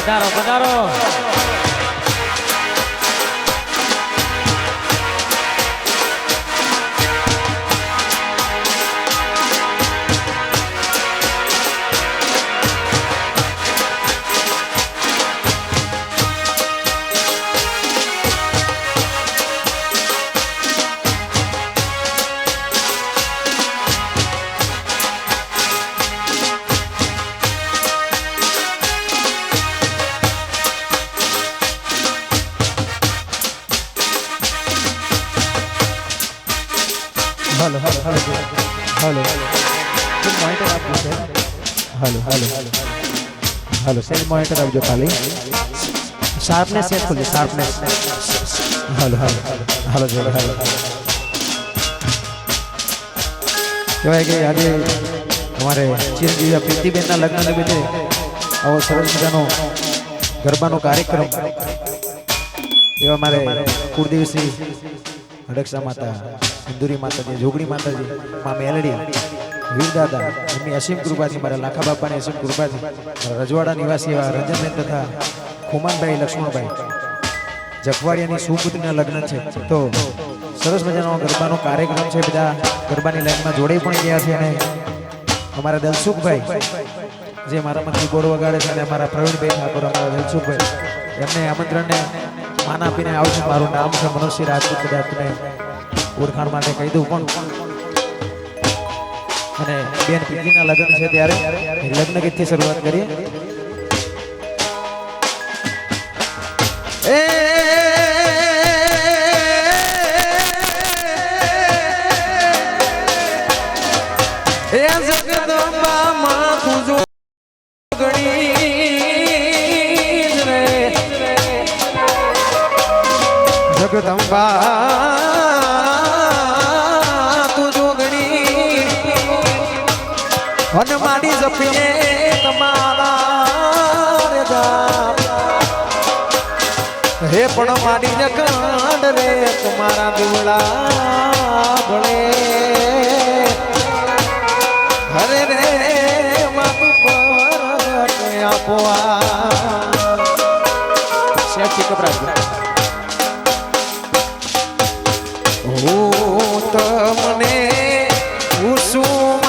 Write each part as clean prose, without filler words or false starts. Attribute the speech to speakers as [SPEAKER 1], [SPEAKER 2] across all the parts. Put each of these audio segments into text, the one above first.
[SPEAKER 1] પધારો પધારો.
[SPEAKER 2] Hello hello hello hello cell monitor आपको sir hello hello hello cell monitor आप जो खाली शार्पनेस सेट खोलिए sharpness hello hello hello hello hello કહેવાય કે આજે અમારે ચિરંજીવી પ્રીતિબેનના લગ્ન નિમિત્તે આવો સરસ મજાનો ગરબાનો કાર્યક્રમ એવા મારે કુળદેવી શ્રી હડકસા માતા સિંદુરી માતાજી જોગણી માતાજી મા મેલડી વીરદાદા એમની અસીમ કૃપાથી મારા લાખા બાપાની અસીમ કૃપાથી રજવાડા નિવાસી એવા રંજનબેન તથા ખુમાનભાઈ લક્ષ્મણભાઈ જખવાડિયાની સુપુત્રીના લગ્ન છે તો સરસ મજાનો ગરબાનો કાર્યક્રમ છે. બધા ગરબાની લાઈનમાં જોડાઈ પણ ગયા છે અને અમારા દલસુખભાઈ જે મારામાંથી ગોળ વગાડે છે અને અમારા પ્રવીણભાઈ ઠાકોર અમારા દલસુખભાઈ એમને આમંત્રણને માન આપીને આવશે. મારું નામ છે મનોજસિંહ રાજપૂત. કદાચ તમે ઓળખાણ માટે કહી દઉં પણ અને બેન પીજીના લગ્ન છે ત્યારે લગ્ન ગીતથી શરૂઆત કરીએ. જગદંબા વન માડી જપીને તમારા હે પણ માડી ને કાંડ રે તમારા દીવડા ભળે હરે રે માતું પર આપો શેઠી કપરા હું તમને ઉસુમ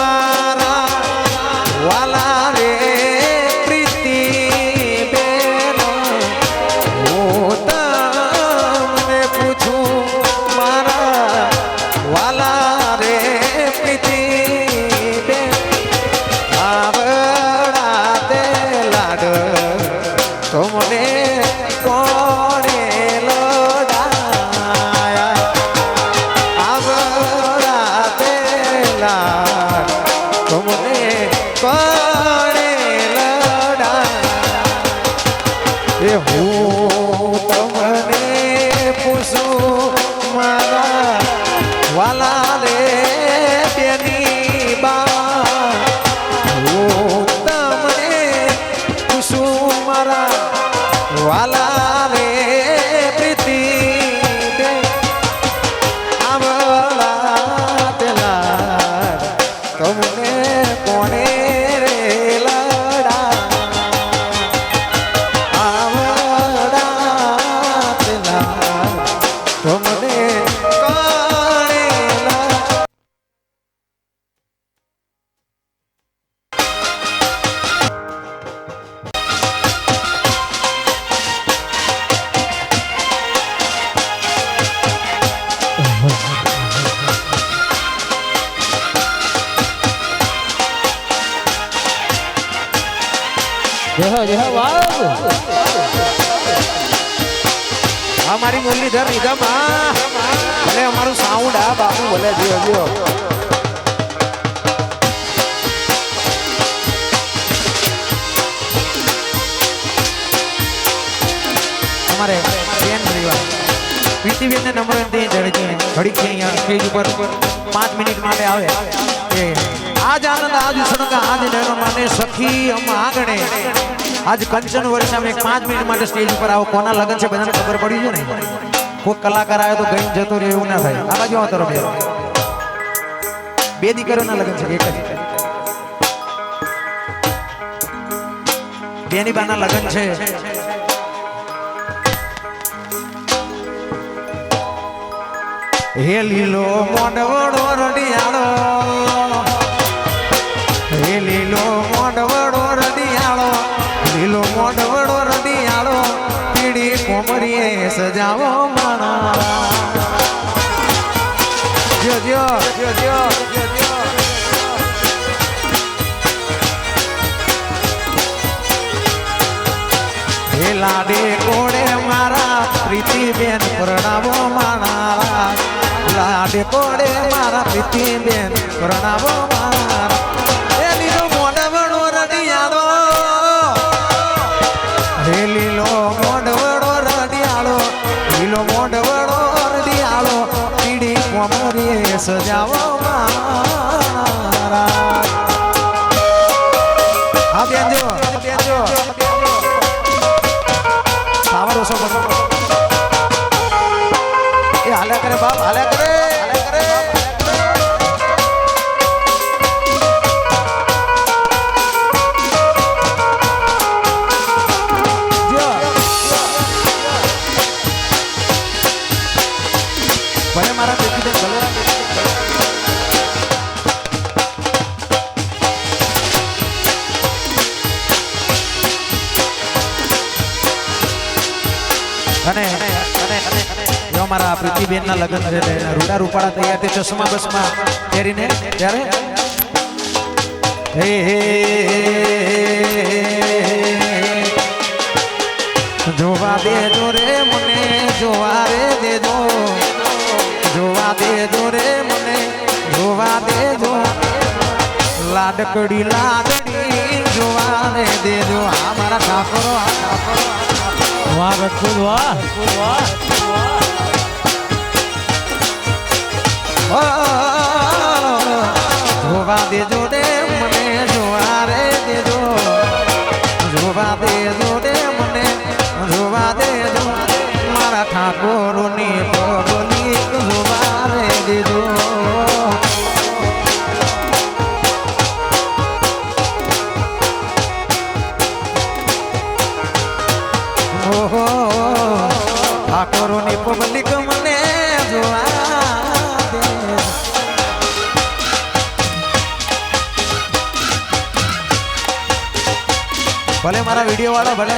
[SPEAKER 2] हमारी मुरलीधर निगम भले हमारू साउंड आ बाबू भले जियो जियो हमारे बेन परिवार प्रीतिबेन ने नंबर दे घड़ी के यहाँ स्टेज पर 5 मिनट माटे आवे आज आनंद आज सुनगा आज नैनो माने सखी हम आगणे आज कंचन वर्षा में 5 मिनट माटे स्टेज पर आओ कोना लगन छे बधाने खबर पड़ी जो ने कोई कलाकार आयो तो गई जतो रे એવું ના થાય આ બાજુ આવો તરફ બે દીકરીઓના લગન છે એક જ બેની બાના લગ્ન છે. હે લીલો મોઢવડો રડિયાળો, હે લીલો મોઢવડો રડિયાળો, લીલો મોઢવડો રડિયાળો, પીડી કોમરીએ સજાવો માણા. જો જો જો જો જો હે લાડે કોડે મારા પ્રીતિ બેન પરણાવો માણા. લાડે કોડે મારા પ્રીતિ બેન પરણાવો મારા. હે લીલો મોઢવડો રડિયાળો, હે લીલો મોઢવડો રડિયાળો, લીલો મોઢવડો રડિયાળો, પીડી કોમરીએ સજાવો મારા. હા બેનજો બેનજો સાવરો સો એ હાલ્યા કરે બાપ, હાલ્યા કરે, હાલ્યા કરે. ભલે મારા બેટી ભલે અને મારા પ્રીતિબેન ના લગ્ન છે, રૂડા રૂપાળા તૈયાર છે, ચશ્મા બસમાં પહેરીને ત્યારે હે જોવા દેજો રે મને, જોવા રે દેજો, જોવા દેજો રે મને, જોવા દેજો, લાડકડી લાડકડી જોવા રે દેજો. આ મારા ઠાકોરો, આ ઠાકોરો, વાહ રઘુલ વાહ વાહ. જોવા દેજો રે મને, જોવા રે દેજો, જોવા દેજો રે મને, જોવા દેજો, મારા ઠાકોરની પગલી જોવા રે દેજો. ઓહો ઠાકોરની પબ્લિક મને જોવા દે. ભલે મારા વિડીયો વાળા ભલે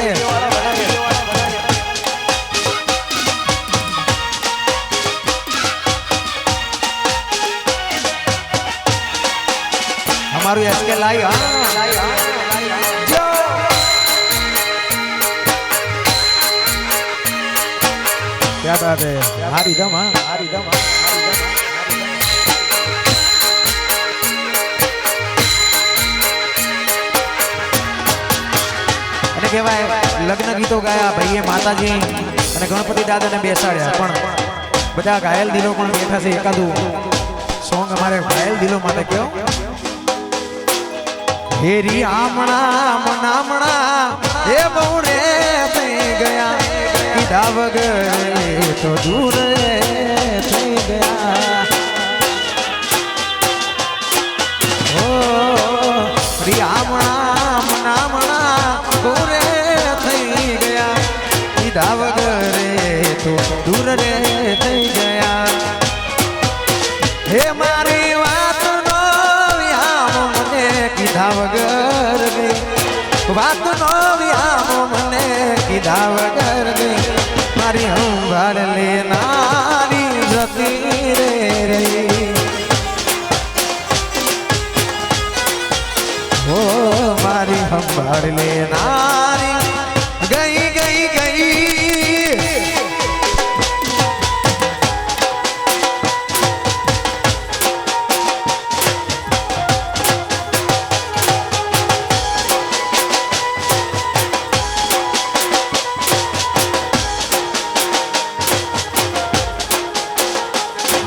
[SPEAKER 2] અમારું એસકે લાઈવ. क्या बात है, हारी दम, हाँ हारी दम. અને કહેવાય લગ્ન ગીતો ગાયા ભાઈએ માતાજી અને ગણપતિ દાદાને બેસાડ્યા, પણ બધા ઘાયલ દિલો પણ બેઠા છે. એકાદું સોંગ અમારે ઘાયલ દિલો માટે કહો. હેરી આમણા મનામણા એ બહુ રે થઈ ગયા, કીધા વગર તો દૂર થઈ ગયા. ઓ રિયામણા મનામણા દૂરે થઈ ગયા, કીધા વગર તો દૂર રે થઈ ગયા. હે મારી વાત નો વિહામ મને કીધા વગર ગઈ, વાત નો વિહામ મને કીધા વગર ગઈ. મારી સંભાળ લેનારી જતી રે રહી, ઓ મારી સંભાળ લેનારી ગઈ ગઈ ગઈ.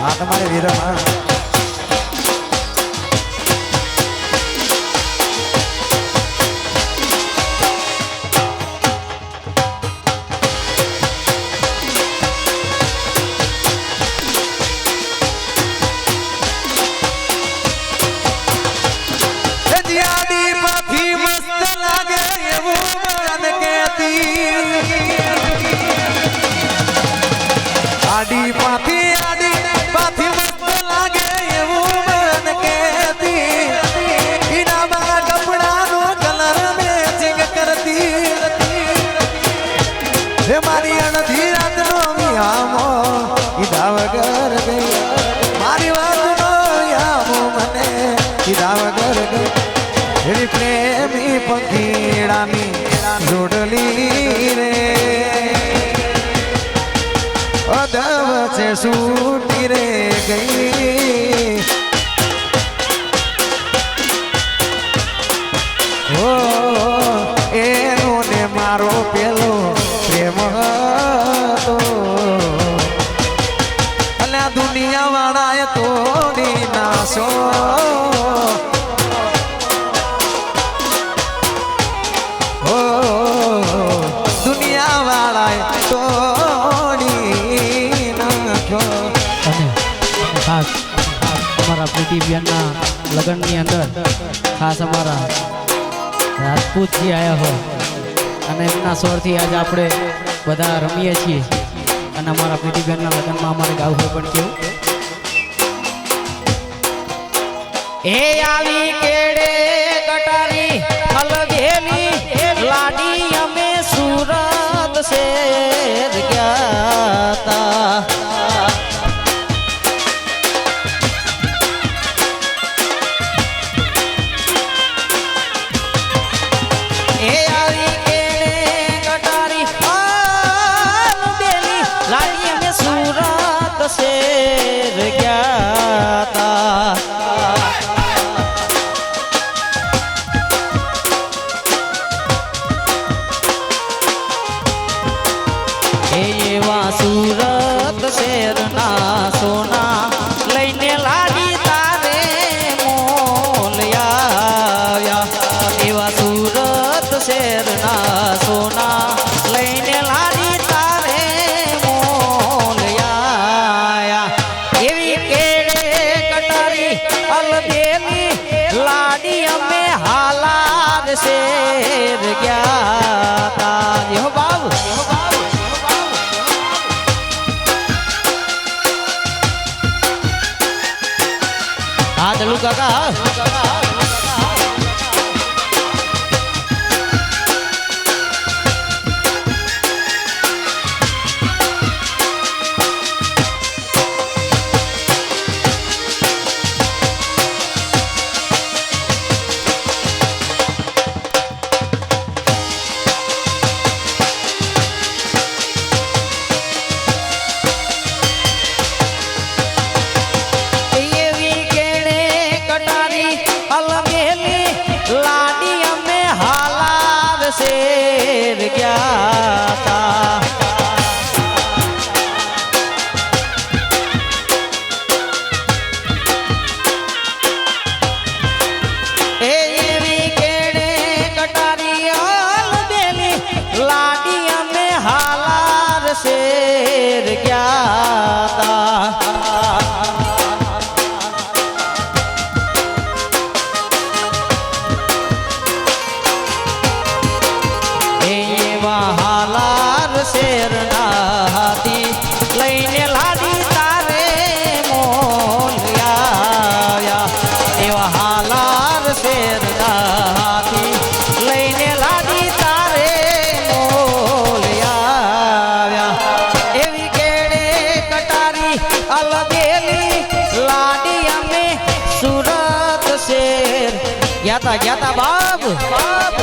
[SPEAKER 2] આ તમારે વિરમ જીયાડી પાખી મસ્ત લાગે એવું મારી પ્રેમી પંખીડાની જોડલી રે અદવ છે સૂટી રે ગઈ ઓ એનો ને મારો પેલો પ્રેમ હતો અને દુનિયા વાળાએ તોડી નાશો દુનિયા વાળાએ તોડી નાખ્યો.
[SPEAKER 1] અને ખાસ અમારા પ્રીતિબેનના લગ્નની અંદર ખાસ અમારા રાજપૂતજી આવ્યા હોય અને એમના સ્વરથી આજે આપણે બધા રમીએ છીએ અને અમારા પ્રીતિબેનના લગ્નમાં અમારે ગાવું હોય પણ કેવું એ આવી કેડે કટારી હલગેલી લાડી અમે સુરત શેર ગયા તા શેર ગયા તા એવા સુરત શેરના સોના લઈને લાડી તારે મોલ્યા એવા સુરત શેરના સોના લઈને લાડી તારે લાડી અમે હાલાર શેર ગયા તા યો બાબુ હા દલુ કાકા શેર ગયા તા એવી કેડે કટારી હલદેલી લાડી અમે હાલાર શેર ગયા તા શેરના હાથી લઈને લાડી તારે મોલ્યા એવા હાલાર શેરના હાથી લઈને લાડી તારે મોલ્યા એવી કેડે કટારી અલગેલી લાડી અમે સુરત શેર ગયા તા બાબ બાબ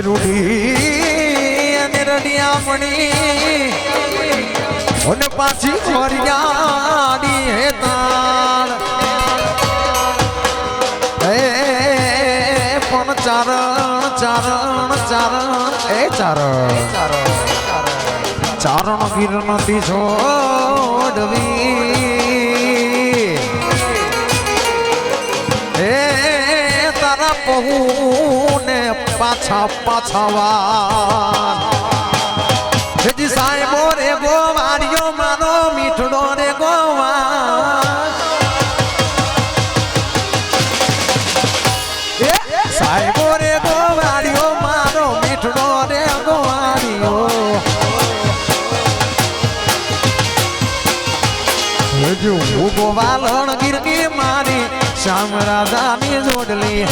[SPEAKER 2] રૂડી અને રડિયામણી અને પાછી ફરિયાદી હે તાણ એ પણ ચારણ ચારણ ચારણ એ ચારણ ચારણ કિરણથી છોડવી એ તારા કહું ને પાછા પાછાવા જી સાહેબો રે ગોવાળિયો મારો મીઠડો રે ગોવા સાહેબો રે ગોવાળિયો મારો મીઠડો રે ગોવાળિયો હજુ ગોવાલણ ગીરની મારી શ્યામ રાધાની જોડલી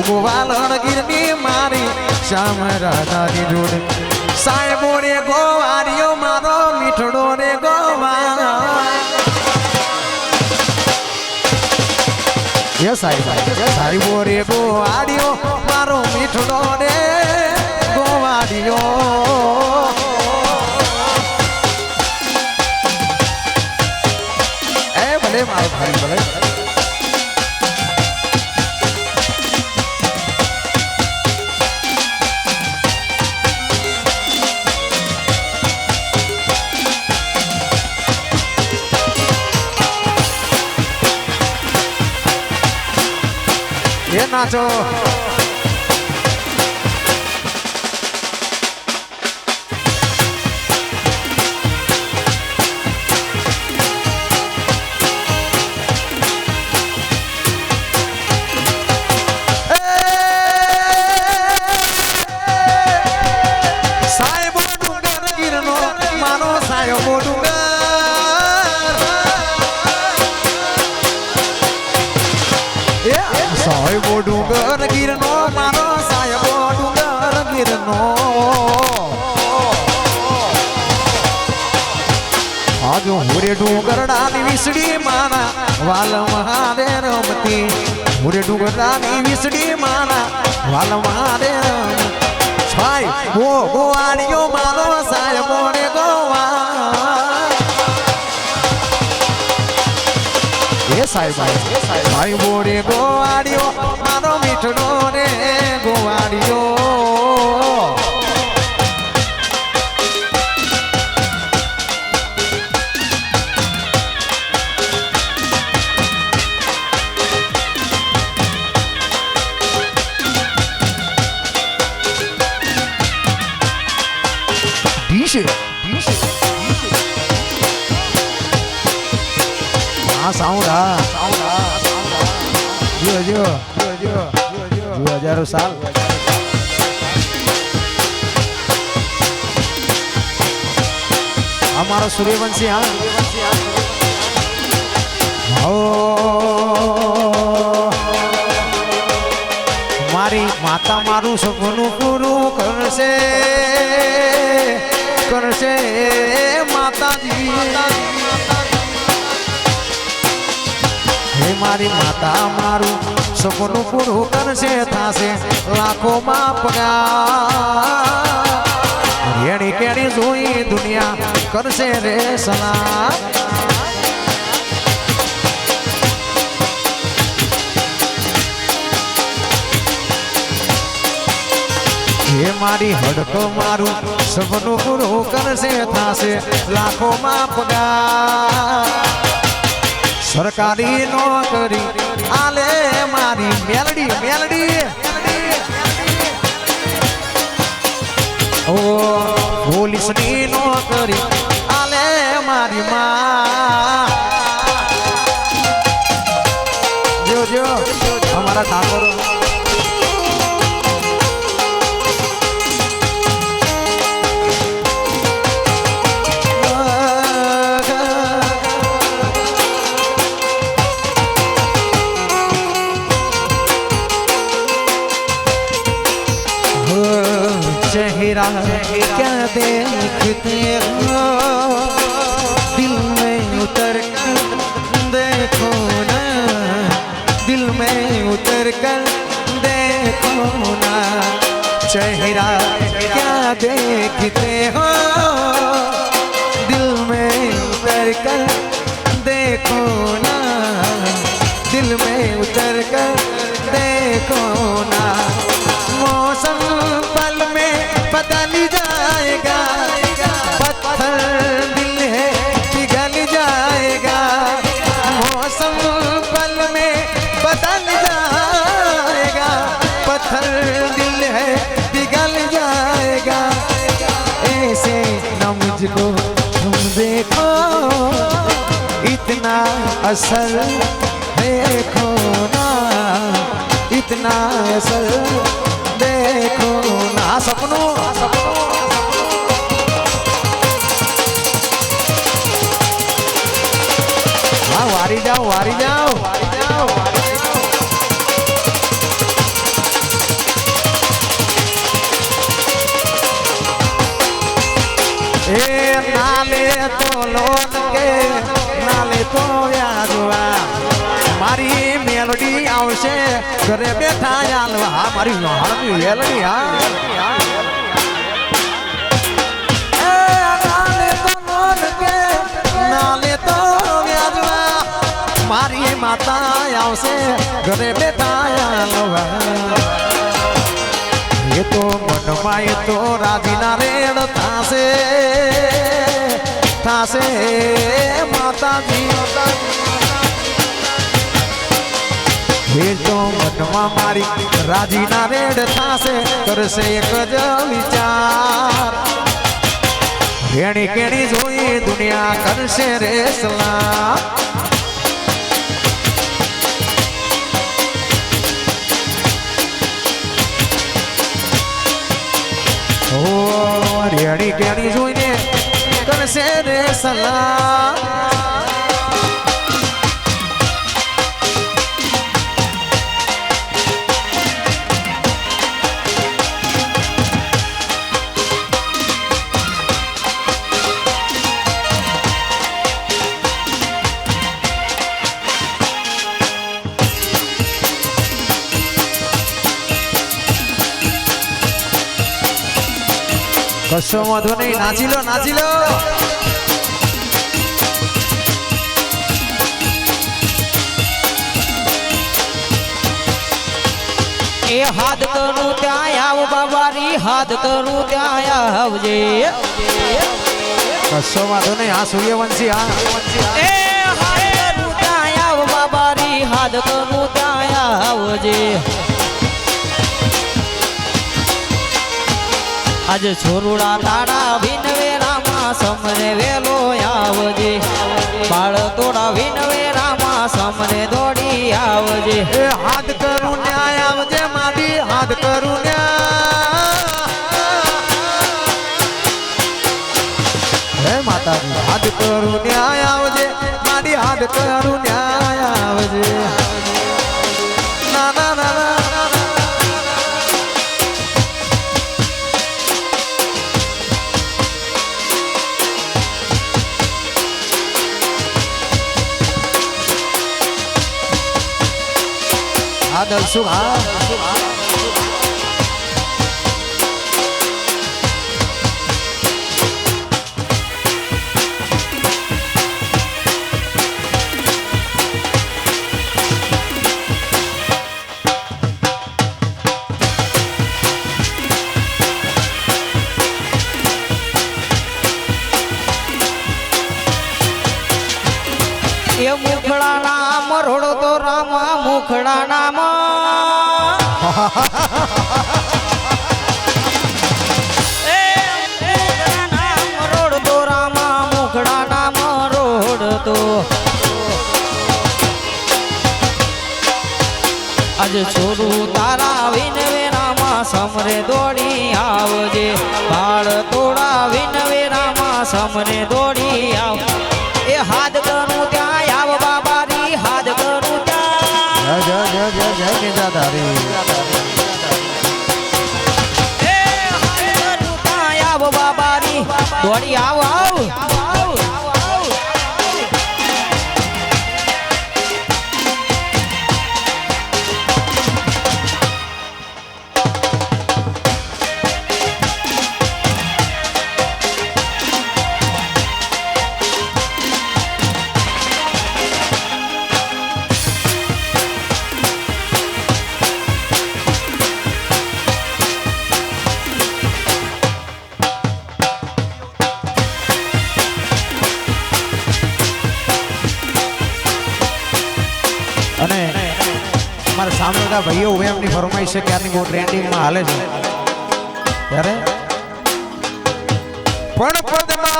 [SPEAKER 2] ગોવાલણ ગીરની મારી શ્યામ રાધાની જોડલી સાહેબો રે ગોવાળિયો મારો મીઠડો રે ગોવા એ સાહેબો રે ગોવાળિયો મારો મીઠડો રે ગોવાળિયો એ ભલે મારો ભાઈ ભલે ये नाचो साहेबो डुंगर गिरनो मानो साहेबो डुंगर સાહેબો ડુંગર ગીરનો મારો સાહેબો ડુંગર ગીરનો આજો હુરે ડુંગરડાની વિસડી મારા વાલ મહાદે રમતી હુરે ડુંગરડાની વિસડી મારા વાલ મહાદે છાય ગોવાળિયો મારો સાહેબો ને ગોવા એ સાહેબો રે ગોવાળિયો મારો મીઠડો રે ગોવાળિયો ડીશે સાઉન્ડ જો હજારો સાલ અમારો સૂર્યવંશી મારી માતા મારું સપનું પૂરું કરશે કરશે માતાજી હે મારી માતા મારું સપનું પૂરું કરશે થાશે લાખોમાં પગાર રેડી કેડી જોઈ દુનિયા કરશે રે સલાહ હે મારી હડકો મારું સપનું પૂરું કરશે થાશે લાખોમાં પગાર સરકારી નોકરી આલે મારી મેલડી મેલડી ઓ પોલીસની નોકરી આલે મારી માં જો અમારા ઠાકોર चेहरा क्या देखते हो दिल में उतर कर देखो ना दिल में उतर कर देखो ना चेहरा क्या देखते हो दिल में उतर कर देखो ना दिल में उतर कर देखो ना मौसम पल में बदल जाएगा पत्थर दिल है पिघल जाएगा मौसम पल में बदल जाएगा असर देखो ना, इतना असर देखो ना। सपनों हाँ वारी जाओ वारी जाओ वारी जाओ वारी जाओ। ए नाले तो लोन के नाले तो व्याजवा मारी मेलोडी आवशे घरे बैठा यालवा मारी हारनी मेलोडी हा। ए नाले तो लोन के नाले तो व्याजवा मारी माता आवशे घरे बैठा यालवा। ये तो मनमा ये तो राजीना रेण थासे थासे माता जी। ये तो मनमा मारी राजीना रेण थासे करसे एक ज विचार रेणी केणी जोई दुनिया करसे रे सलाम। રેડી કેડી જોઈને કરશે રે સલામ। કશો વાંધો નહીં, નાચી લો નાચી લો।
[SPEAKER 1] એ હાથ કરું ત્યાં આવ બાબારી, હાથ કરું ત્યાં આવજે।
[SPEAKER 2] કશો વાંધો નહીં, આ સૂર્યવંશી હા
[SPEAKER 1] એ હાથ કરું ત્યાં આવ બાબારી, હાથ કરું ત્યાં આવજે। આજ છોરુડા તારા વિનવેરામાં સમરે વેલો આવજે। બાળ તોડા વિનવેરામાં સમરે દોડી આવજે।
[SPEAKER 2] એ હાથ કરું ન્યાય આવજે માડી, હાથ કરું ન્યાય। હે માતાજી હાથ કરું ન્યાય આવજે માડી, હાથ કરું ન્યાય આવજે। ના ના ના ના દલસુખ હા।
[SPEAKER 1] એ મુખડા નામ રોડો તો રામા મુખડા નામ રોડ તો રામા મુખડા નામ રોડ તો આજ છોરું તારા વિનવેરામાં સમરે દોડી આવજે। બાળ તોડા વિનવેરામાં સમરે દોડી આવ। એ હાથ કરું ત્યાં આવ બાબારી, હાથ કરું ત્યાં
[SPEAKER 2] જય જય જય જય જય નિજાધારી।
[SPEAKER 1] એ હાથ કરું ત્યાં આવ બાબારી, દોડી આવ આવ
[SPEAKER 2] અને અમારા સામેના ભાઈઓ એમની ફરમાઈશ છે ક્યારની બહુ ટ્રેન્ડિંગમાં હાલે છે ત્યારે પણ પદના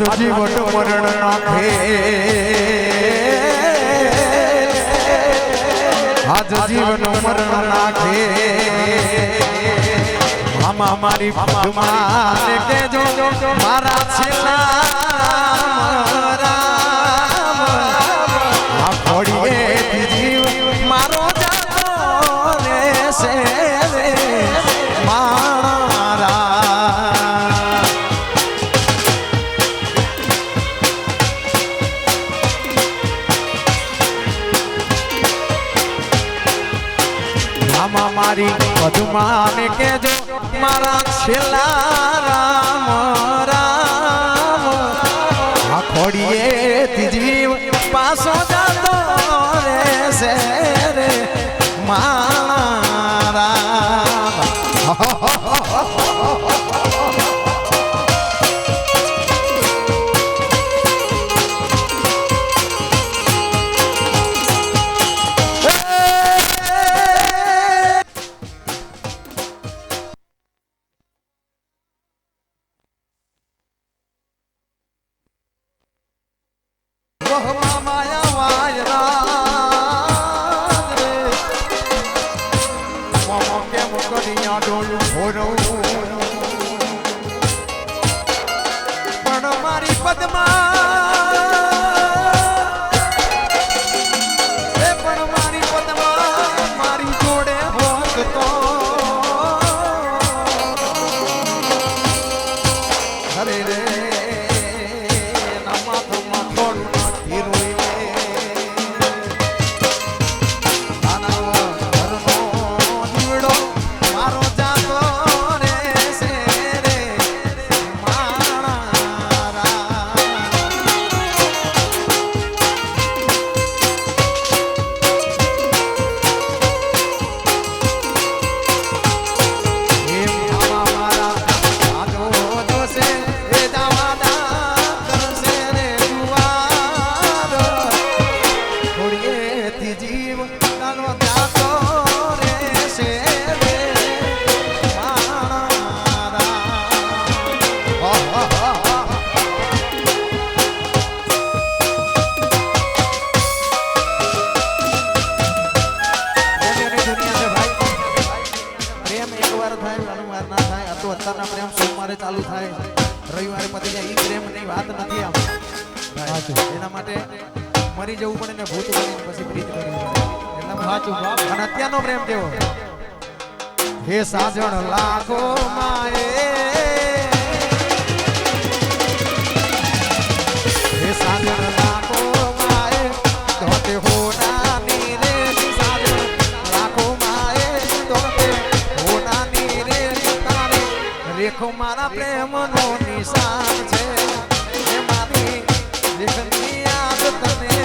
[SPEAKER 2] આજ જીવન મરણ નાખે આજ જીવન મરણ નાખે મામા મારી ભગવાન કેજો મારા છેલ્લા આ ઘોડીએ જીવ મારો જાતો રહેશે રે મારા મામા મારી પદ્માને કેજો મારા છેલ્લા રામ રામ આ ખોડીએ જીવ પાસો જાતો રહેશે રે મારા માયા વાયરા રે મામા કેમ કરિયા ડોલું ભોરું પણ મારી પદ્મા પણ મારી પદ્મા મારી જોડે હોત તો હરે રે નમા થમા થોડું ચાલુ થાય રવિવારે પતી જાય ઈ પ્રેમ ની વાત નથી આમ એના માટે મરી જવું પડે ને ભૂત બનીને પછી પ્રીત કરવી પડે સાચું બાપ અને અત્યારનો પ્રેમ કેવો હે સાજણ લાખો માએ હે સાજણ લાખો માએ ધોતે હોનાની રે સાજણ લાખો માએ ધોતે હોનાની રે તારે રેખો મારા પ્રેમનો નિશાન છે એ મારી દેખની યાદ તને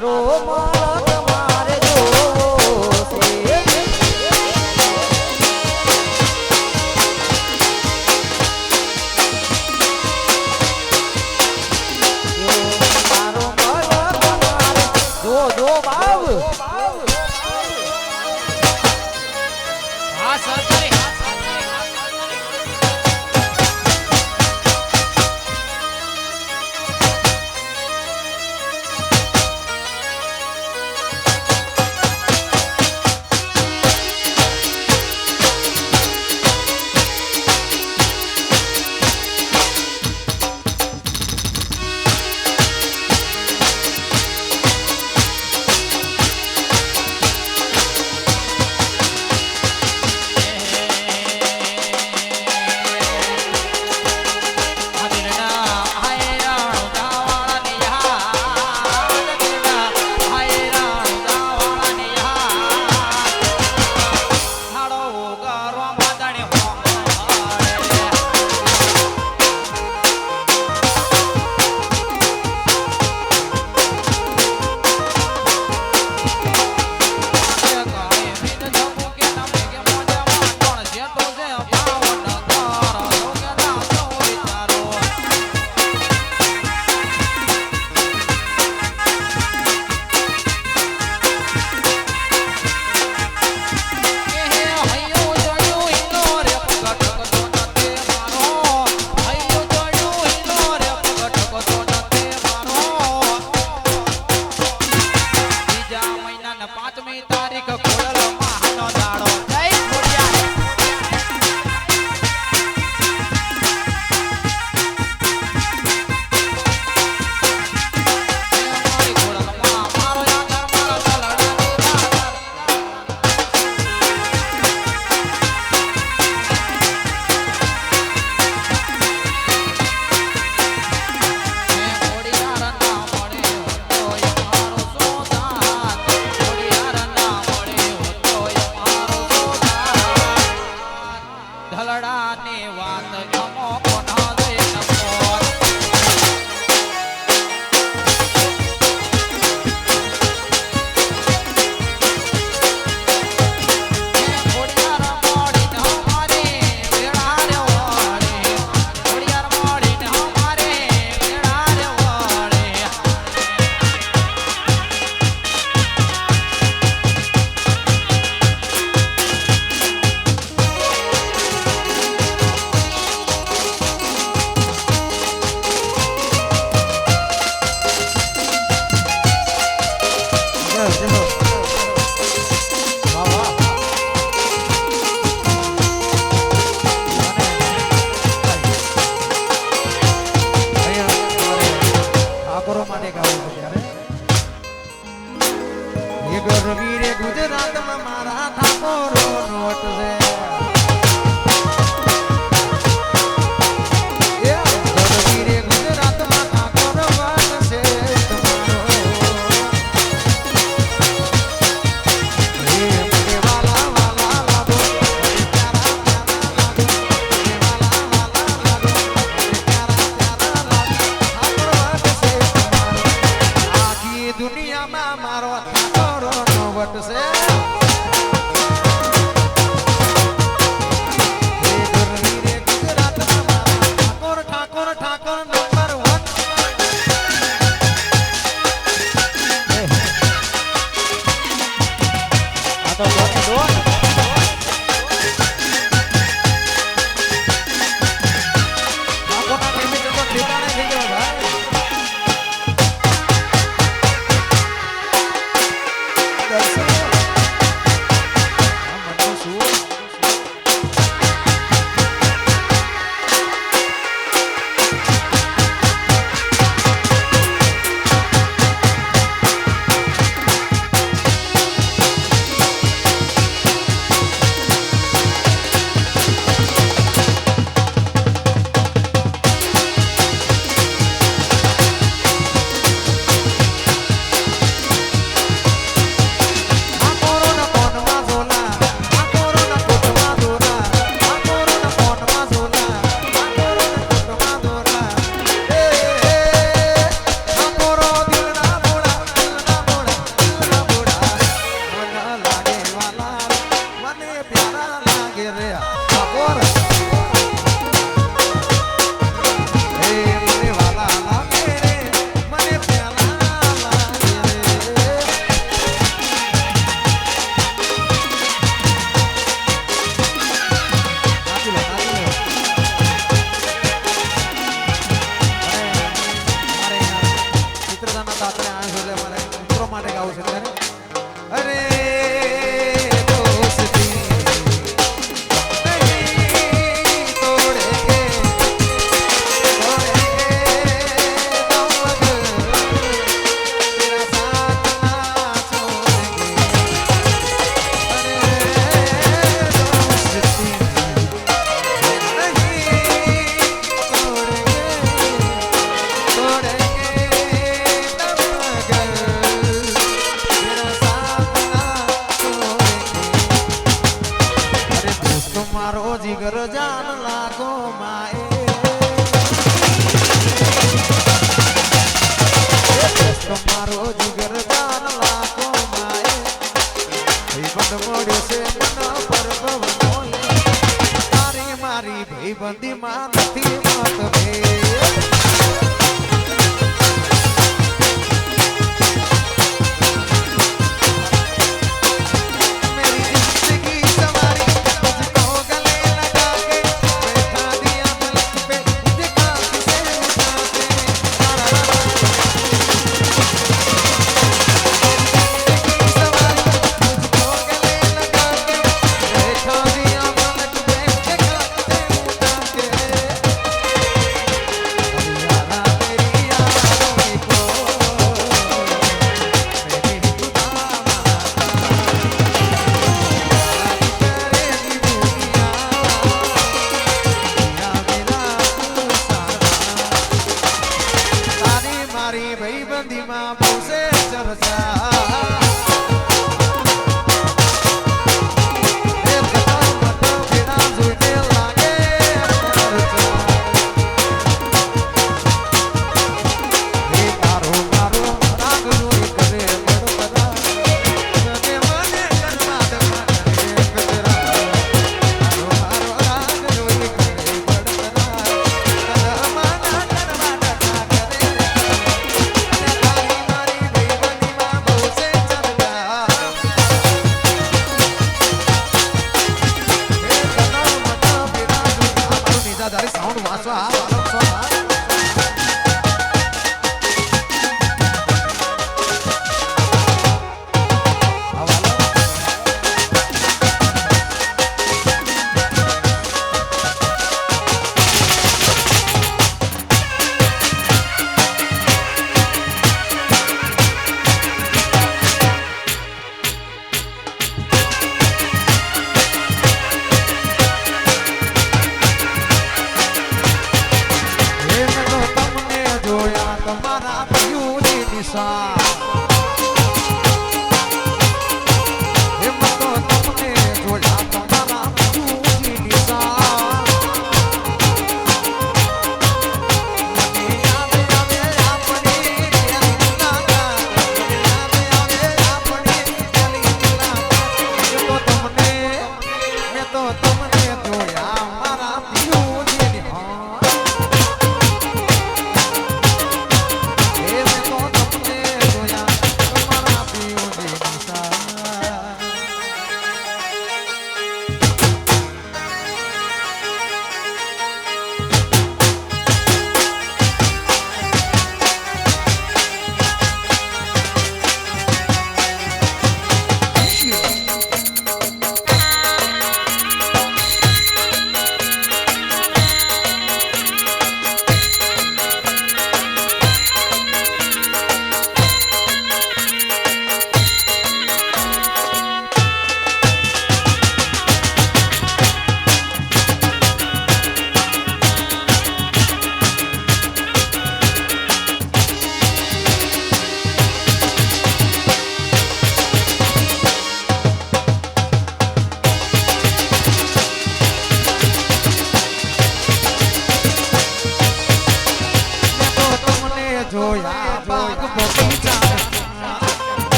[SPEAKER 2] તારો મારા તમારે જોવો છે તારો મારા તમારે જો બાવ
[SPEAKER 1] હા સરકારી
[SPEAKER 2] રવિરે ગુજરાતમાં મારા ઠાકોરો નોટ છે રવિરે ગુજરાતમાં ઠાકોર વાત છે દુનિયામાં મારો ઠાકોરો નો વટ છે अरे दोस्ती नहीं तोड़ेंगे दम मगर तेरा साथ ना छोड़ेंगे अरे दोस्ती मारो जिगर जान लागो माए मारो जिगर जान लागो माए बंद मोड़े से मन पर पवन तारी मारी भाई बंदी मानती मत भे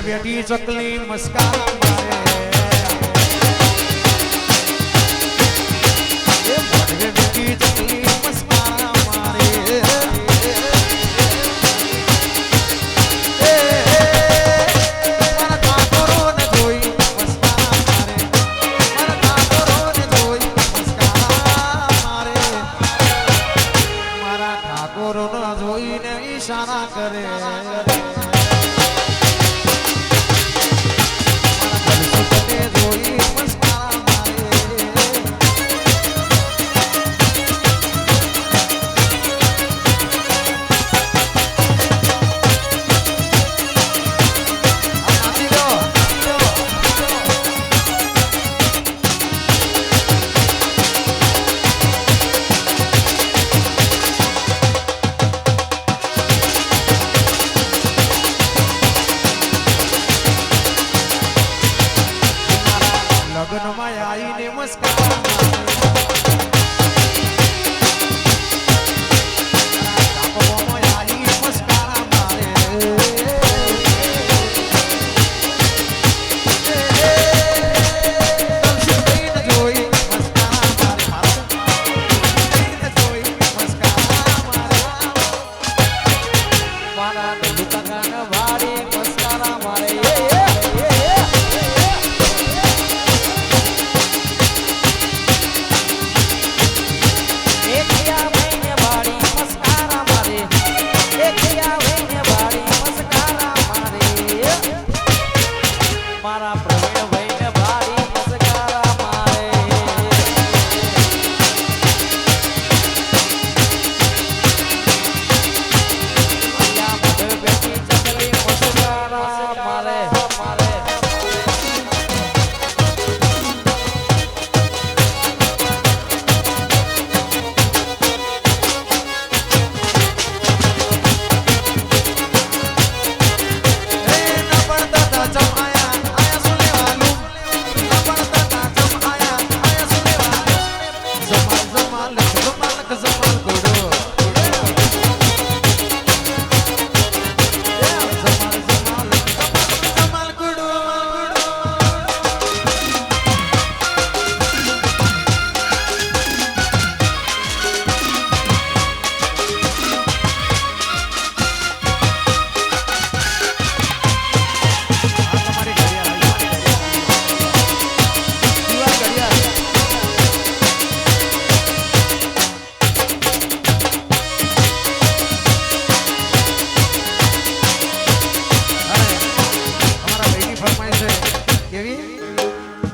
[SPEAKER 2] બેઠી ચકલી મસ્કા મારે મોઢે બેઠી ચકલી મસ્કા મારે મારા ઠાકોરોને જોઈ મસ્કા મારે મારા ઠાકોરોને જોઈ મસ્કા મારે મારા ઠાકોરોને જોઈને ઈશારા કરે લગ્નમાં આવીને મસ્કા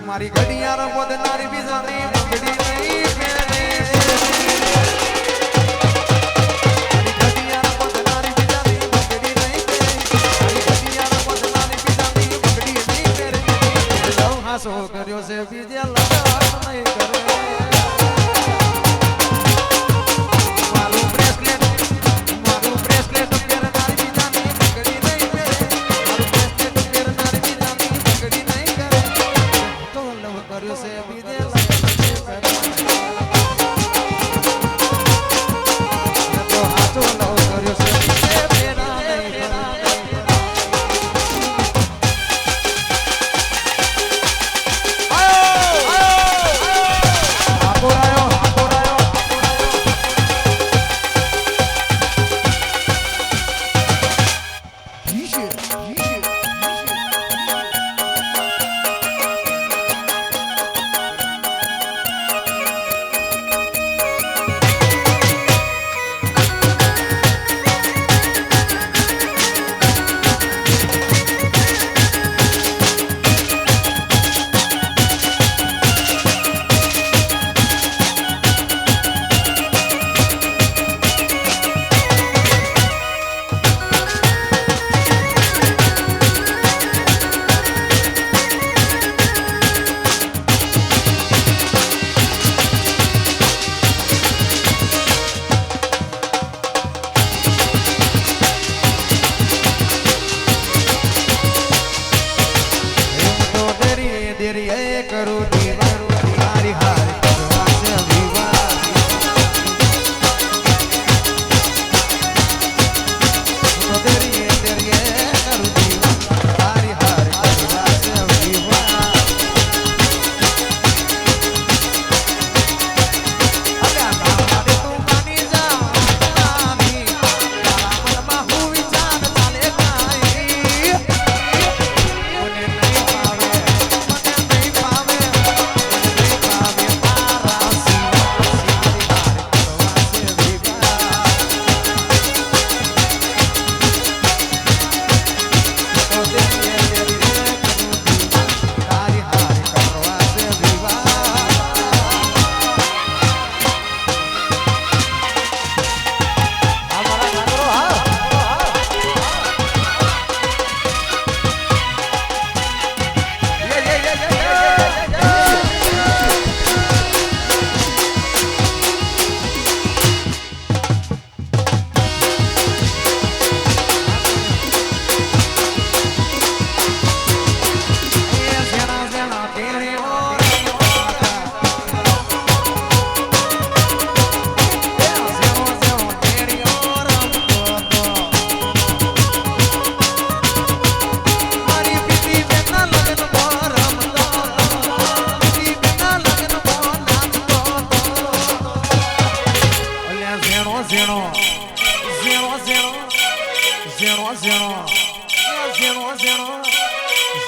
[SPEAKER 2] મારી ઘડિયાળ બોધનારી બીજાની મંગડી નહીં ફેરે મારી ઘડિયાળ બોધનારી બીજાની મંગડી નહીં ફેરે મારી ઘડિયાળ બોધનારી બીજાની મંગડી નહીં ફેરે લવ હાસો કર્યો છે બીજે લગાવ નહીં કરે મારું બ્રેસલેટ પહેરનારી બીજાની મંગડી નહીં ફેરે મારું બ્રેસલેટ પહેરનારી બીજાની મંગડી નહીં કરે તો લવ કર્યો છે બીજે તો હાચો લવ કર્યો છે બીજે ફેરા નહીં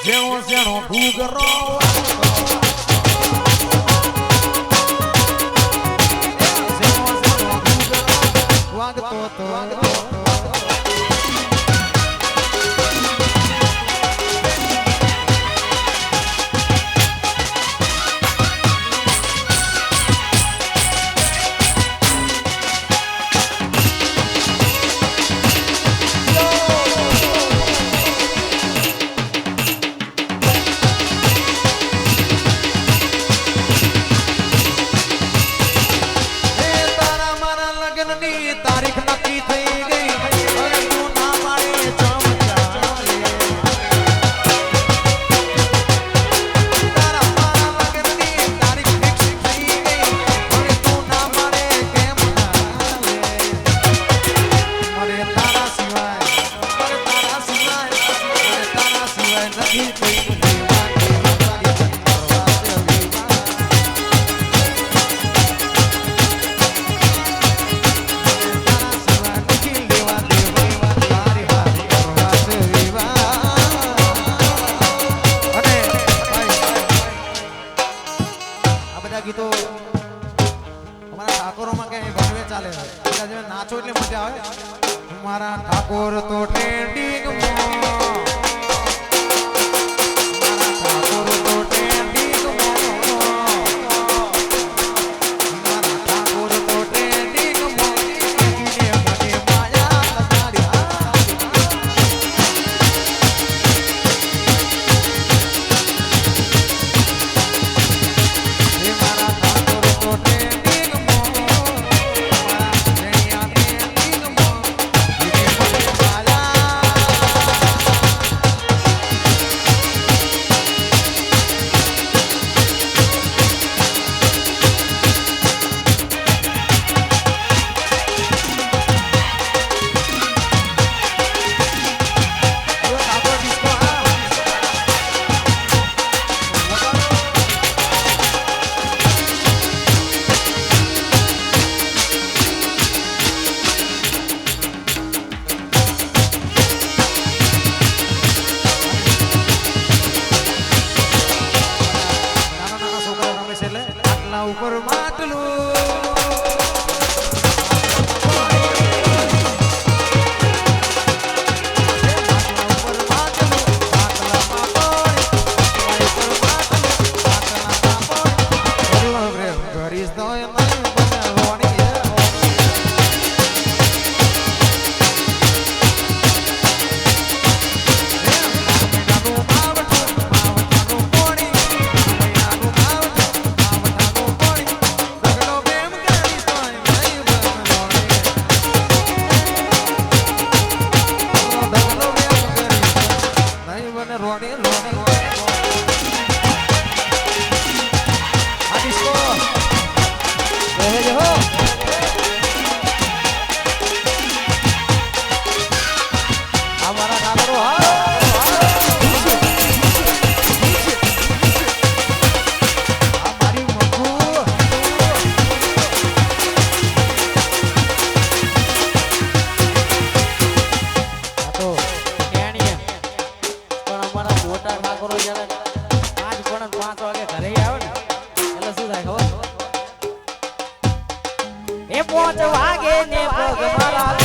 [SPEAKER 2] જેવો જેનો ભૂગરો વાગતો તો તારીખ નક્કી થઈ ગઈ હવે તું ના પાડે ચમચારે તારા મારા લગ્નની તારીખ ફિક્સ થઈ ગઈ હવે તું ના પાડે કેમ ના લે મને તારા સિવાય નથી કોઈ ગીતો અમારા ઠાકોરોમાં કે ભણવે ચાલે નાચો એટલે મજા આવે મારા ઠાકોર તો ટ્રેન્ડિંગ ઉપર માટલું વાગે ને પગ મારા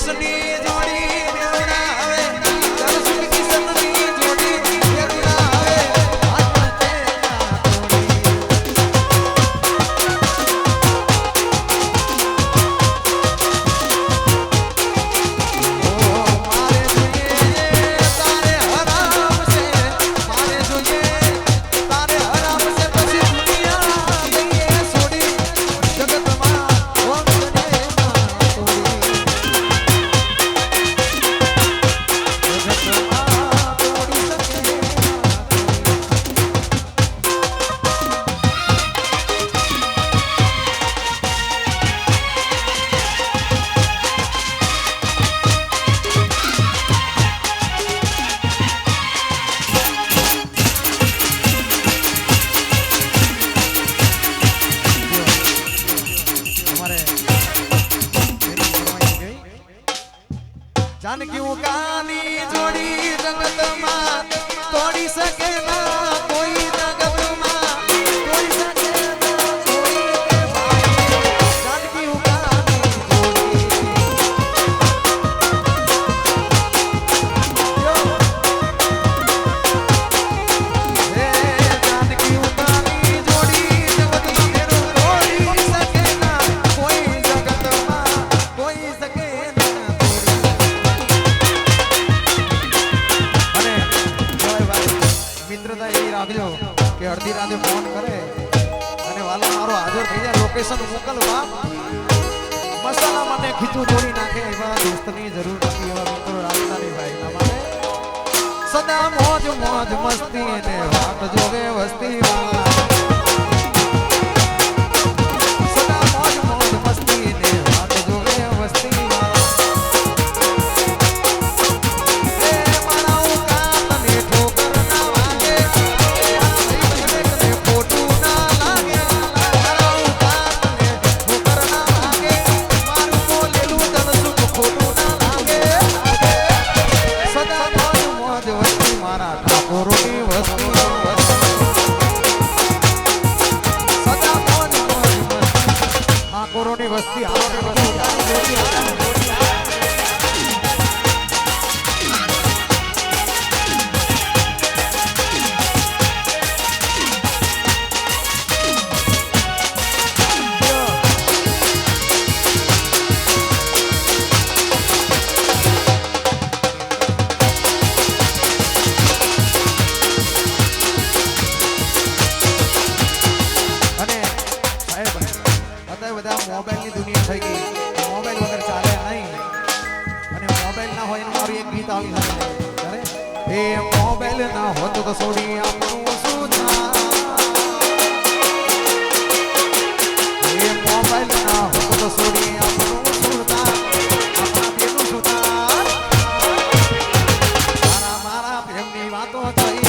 [SPEAKER 2] કિશનની જોડી દેવડા આવે દર્શન કિશનની જોડી દેવડા આવે હાથ जानकी कानी जोड़ी जगत मां तोड़ी सके ना कोई जगत मां तोड़ी सके ना कोई के भाई जानकी कानी जोड़ी जगत मेरो तोड़ी सके ना कोई जगत मां कोई सके मित्रता ये राखજો કે અડધી રાતે ફોન કરે અને વાલા મારો હાજર થઈ જાય લોકેશન મોકલવા મસાલા મને ખીચું તોડી નાખે એવા દોસ્તની જરૂર નથી એવા મિત્રો રાખતાની ભાઈના માટે સદા મોજ મોજ મસ્તી ને વાત જોવે વસ્તી વાળા સદા મોજ મોજ મસ્તી ને વાત જોવે વસ્તી વાળા ઠાકોરોની વસ્તી મોબાઈલની દુનિયા થઈ ગઈ મોબાઈલ વગર ચાલે નહીં અને મોબાઈલ ના હોય મારું એક ગીત આવી શકે એ મોબાઈલ ના હોત તો છોડી આપણું શું એ મોબાઈલ ના હોત તો છોડી આપણું શું આપણા બેનું શું મારા પ્રેમની વાતો થઈ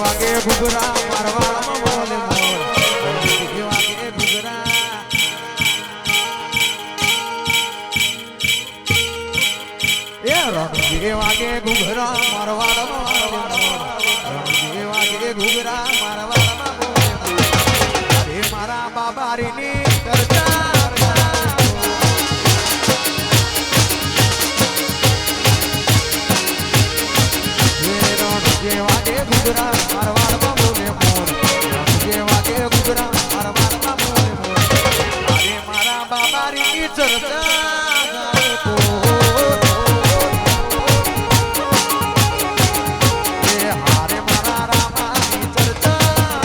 [SPEAKER 2] વાગે ઘુઘરા મારવાડમાં બોલે મોર વાગે ઘુઘરા એ રણજી વાગે ઘુઘરા મારવાડમાં બોલે મોર રણજી વાગે ઘુઘરા મારવાડમાં બોલે મોર અરે મારા બાબારીની ચર્ચા વાગે ઘુઘરા મારવાડમાં બોલે મોર જે વાગે ઘુઘરા મારવાડમાં બોલે મોર અરે મારા બાબારી ચર્ચા હારે મારા રામાની ચર્ચા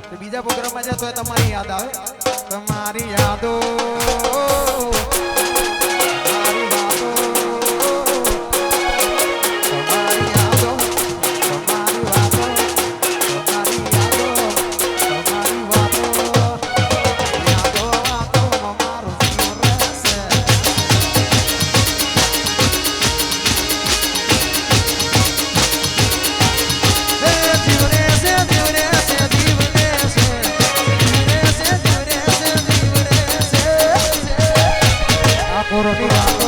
[SPEAKER 2] તો બીજા પ્રોગ્રામમાં જાય તો તમારી યાદ આવે તમારી યાદો તમારી વાતો તમારી યાદો તમારી વાતો તમારી યાદો તમારી વાતો યાદો વાતોમાં મારો જીવ રહેશે કોરોની વાતો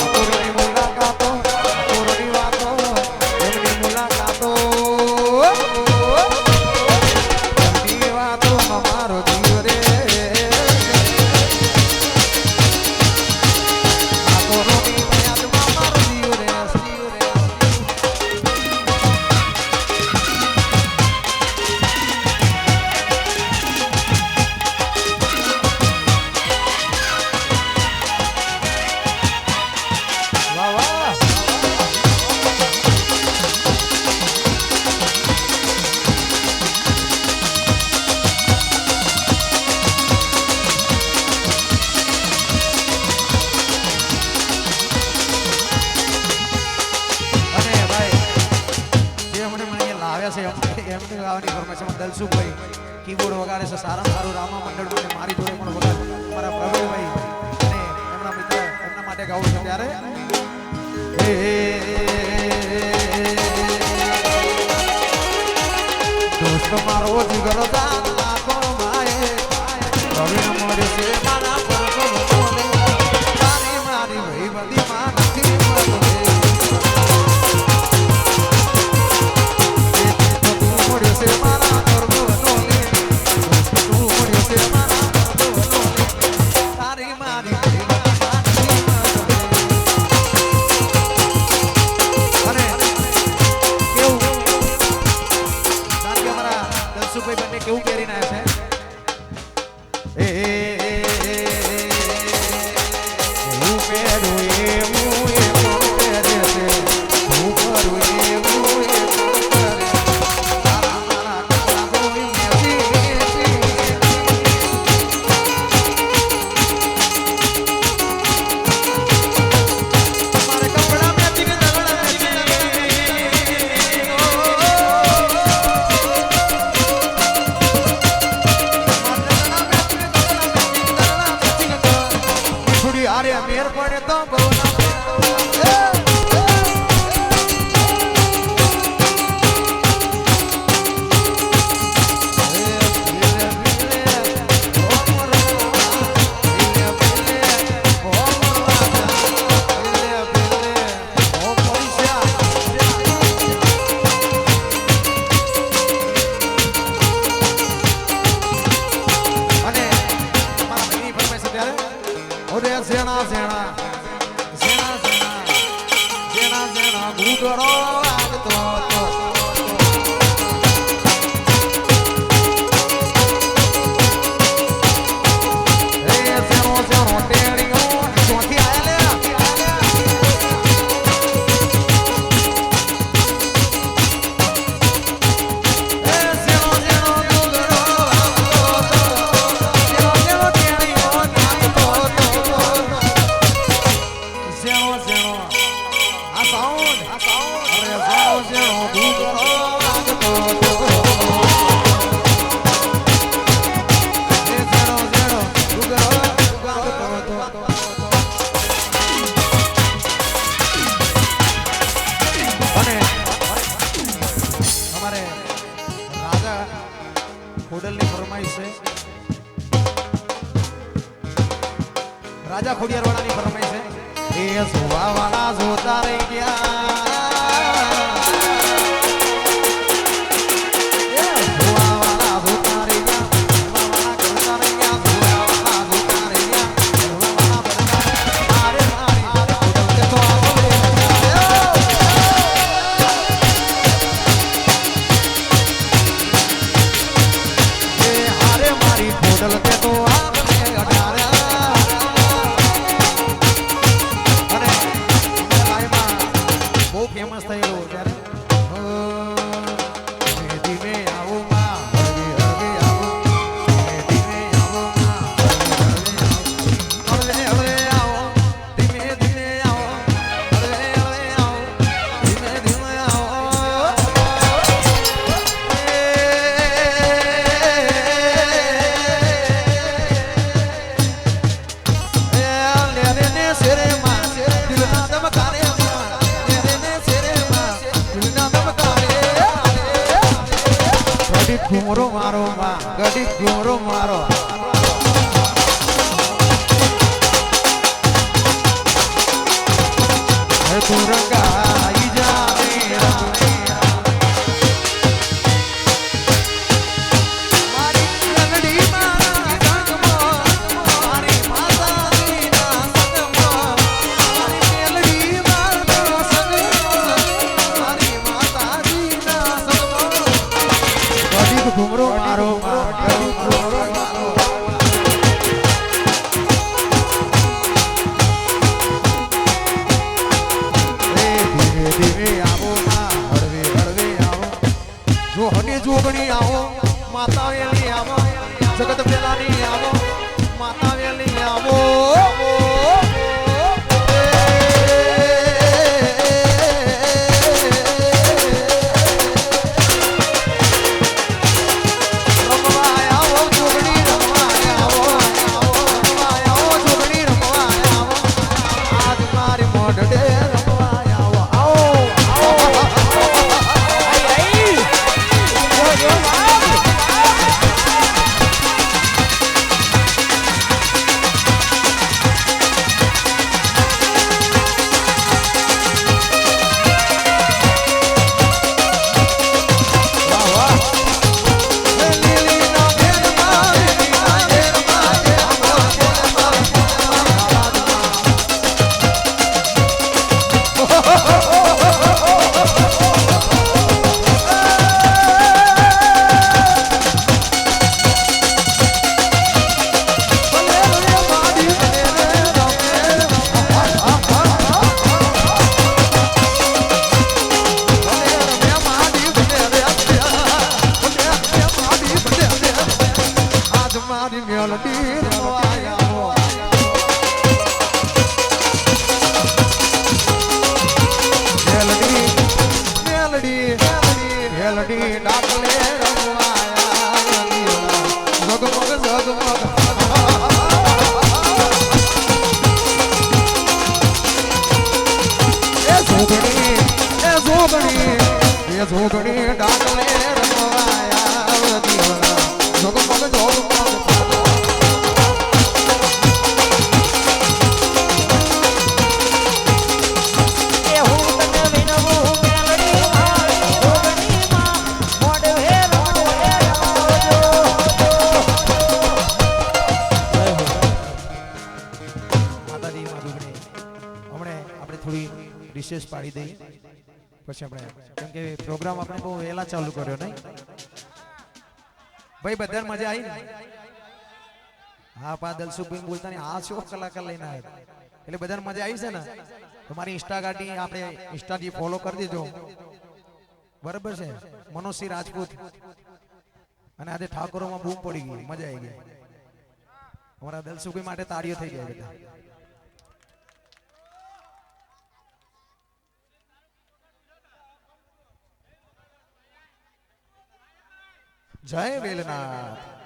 [SPEAKER 2] કોરોની મુલાકાતો કોરોની વાતો એમની મુલાકાતો એમની વાતોમાં મારો જીવ રે આ કોરોની યાદમાં મારો જીવ રે વાહ વાહ અને ભાઈ જે હમણે મને અહીંયા લાવ્યા છે એમની ગાવાની ફરમાઈશ દલસુભાઈ કીબોર્ડ વગાડે છે સારામાં સારું રામા મંડળ માટે મારી જોડે પણ વગાડે મારા પ્રવીણભાઈ અને એમના મિત્ર એમના માટે ગાવું છે ત્યારે દોસ્ત મારો જીગર દાન લાખો માએ પ્રવીણ મોરે છે મારા પરકો બોલે તારી મારી ભાઈ બધી માં નથી બોલે તું મોરે છે મારા પરકો બોલે તું મોરે છે મારા પરકો બોલે તારી મારી ભાઈ બધી માં નથી બોલે અને કેવું સાંજે અમારા દલસુભાઈ બંને કેવું પહેરીને આવ્યા છે હું પહેરું એવું એ પણ પહેરે છે હું કરું એવું એ પણ કરે તારા મારા કપડા ધોઈ મારે કપડા મેચિંગ દગડા મેચિંગ અરે મેર પડે તો અને અમારા ભાઈની ફરમાઈશ ત્યારે ઓરે સેણા સેણા સેણા સેણા સેણા સેણા ભૂગળો લાગતો હતો એ સેણો સેણો ટેણીઓ ચોથી આયા લે એ સેણો સેણો ભૂગળો લાગતો હતો સેણો સેણો ટેણીઓ નાચતો હતો સેણો સેણો આ સાઉન્ડ અરે સેણો સેણો ભૂગળો લાગતો હતો એ સેણો સેણો ભૂગળો લાગતો હતો અને અમારે રાજા ખોડલની ફરમાઈશ છે રાજા ખોડિયારવાળાની ફરમાઈશ છે એ સુવાવાળા જોતા રહી ગયા એ સુવાવાળા જોતા રહી ગયા સુવાવાળા કરતા રહી ગયા સુવાવાળા જોતા રહી ગયા સુવાવાળા બધા મારે મારી ખોડલ તો આવે એ હારે મારી ખોડલ કે તો આપણે અઢાર્યા અને લાઈમાં ઘૂમરો મારો માં ઘડી ઘૂમરો મારો તું રંગાઈ જા ઘૂમરો મારો જોગણી આવો માતા વેલી આવો જગત પેલાની આવો માતા વેલી આવો જોગણી ડાકલે રમવાયા જોગ મગ જોગ રિસેસ પાડી દઈએ પછી આપણે કેમ કે પ્રોગ્રામ આપણે બહુ વહેલા ચાલુ કર્યો નહીં ભાઈ બધાને મજા આવી ને હા પા દલસુખભાઈ બોલતા ને આ શું કલાકાર લઈને આવ્યા એટલે બધાને મજા આવી છે ને તમારી ઇન્સ્ટાગ્રામની આપણે ઇન્સ્ટાથી ફોલો કરી દેજો બરાબર છે મનોજસિંહ રાજપૂત અને આજે ઠાકોરોમાં બૂમ પડી ગઈ મજા આવી ગઈ અમારા દલસુખભાઈ માટે તાળીઓ થઈ ગયા બધા જય વેલનાથ